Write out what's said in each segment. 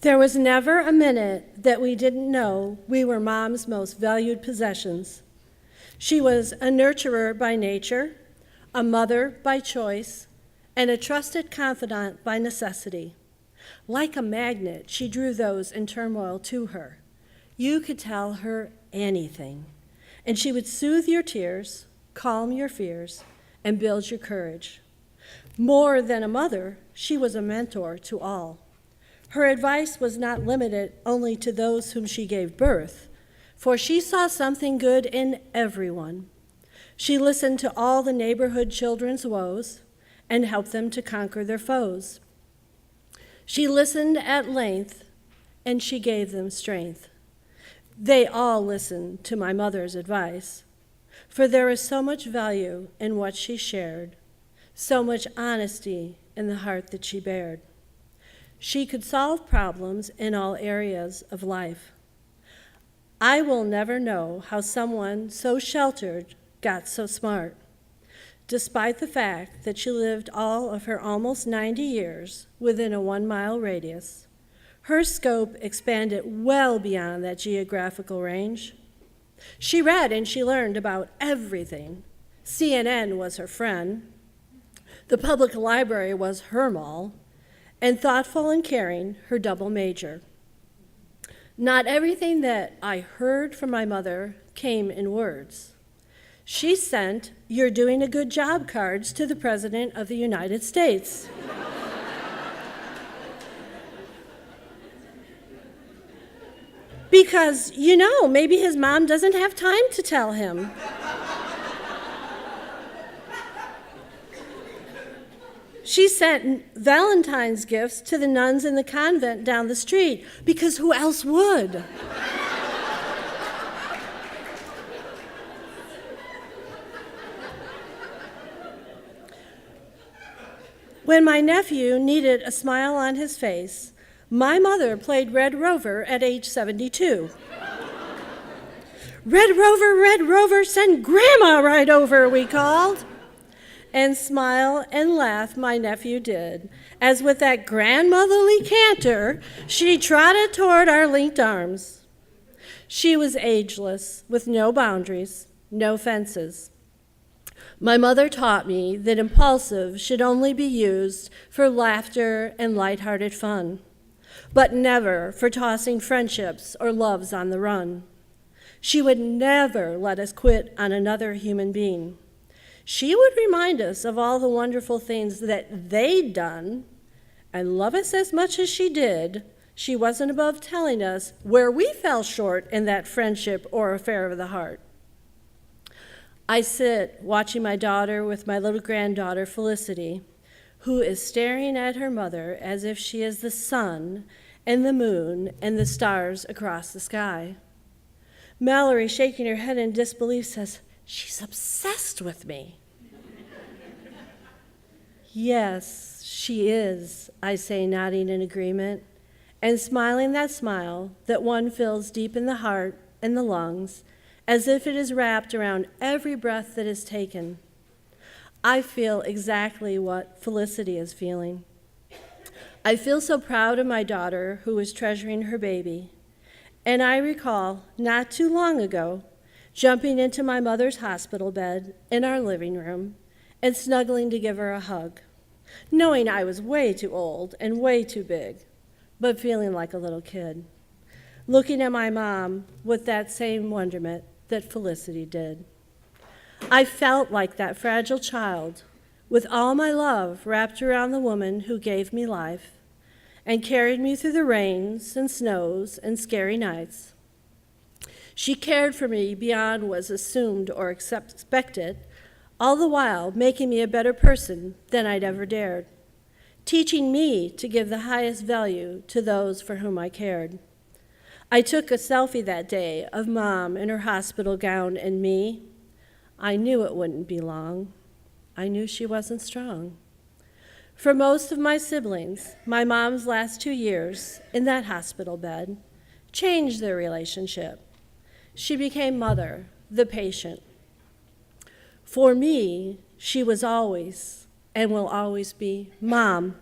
There was never a minute that we didn't know we were Mom's most valued possessions. She was a nurturer by nature, a mother by choice, and a trusted confidant by necessity. Like a magnet, she drew those in turmoil to her. You could tell her anything, and she would soothe your tears, calm your fears, and build your courage. More than a mother, she was a mentor to all. Her advice was not limited only to those whom she gave birth, for she saw something good in everyone. She listened to all the neighborhood children's woes and helped them to conquer their foes. She listened at length, and she gave them strength. They all listened to my mother's advice, for there is so much value in what she shared, so much honesty in the heart that she bared. She could solve problems in all areas of life. I will never know how someone so sheltered got so smart, despite the fact that she lived all of her almost 90 years within a 1-mile radius. Her scope expanded well beyond that geographical range. She read and she learned about everything. CNN was her friend. The public library was her mall, and thoughtful and caring, her double major. Not everything that I heard from my mother came in words. She sent "You're doing a good job" cards to the President of the United States. Because, maybe his mom doesn't have time to tell him. She sent Valentine's gifts to the nuns in the convent down the street, because who else would? When my nephew needed a smile on his face, my mother played Red Rover at age 72. Red Rover, send Grandma right over, we called. And smile and laugh my nephew did, as with that grandmotherly canter, she trotted toward our linked arms. She was ageless, with no boundaries, no fences. My mother taught me that impulsive should only be used for laughter and lighthearted fun, but never for tossing friendships or loves on the run. She would never let us quit on another human being. She would remind us of all the wonderful things that they'd done and love us as much as she did. She wasn't above telling us where we fell short in that friendship or affair of the heart. I sit watching my daughter with my little granddaughter, Felicity, who is staring at her mother as if she is the sun and the moon and the stars across the sky. Mallory, shaking her head in disbelief, says, "She's obsessed with me." Yes, she is, I say, nodding in agreement, and smiling that smile that one feels deep in the heart and the lungs, as if it is wrapped around every breath that is taken. I feel exactly what Felicity is feeling. I feel so proud of my daughter who is treasuring her baby, and I recall, not too long ago, jumping into my mother's hospital bed in our living room and snuggling to give her a hug, knowing I was way too old and way too big, but feeling like a little kid, looking at my mom with that same wonderment that Felicity did. I felt like that fragile child with all my love wrapped around the woman who gave me life and carried me through the rains and snows and scary nights. She cared for me beyond what was assumed or expected, all the while making me a better person than I'd ever dared, teaching me to give the highest value to those for whom I cared. I took a selfie that day of Mom in her hospital gown and me. I knew it wouldn't be long. I knew she wasn't strong. For most of my siblings, my mom's last 2 years in that hospital bed changed their relationship. She became mother, the patient. For me, she was always and will always be Mom,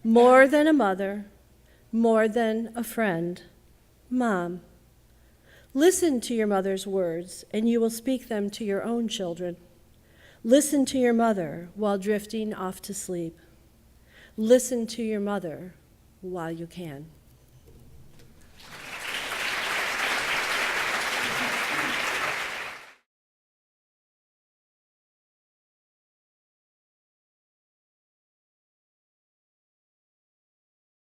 more than a mother, more than a friend, Mom. Listen to your mother's words, and you will speak them to your own children. Listen to your mother while drifting off to sleep. Listen to your mother while you can.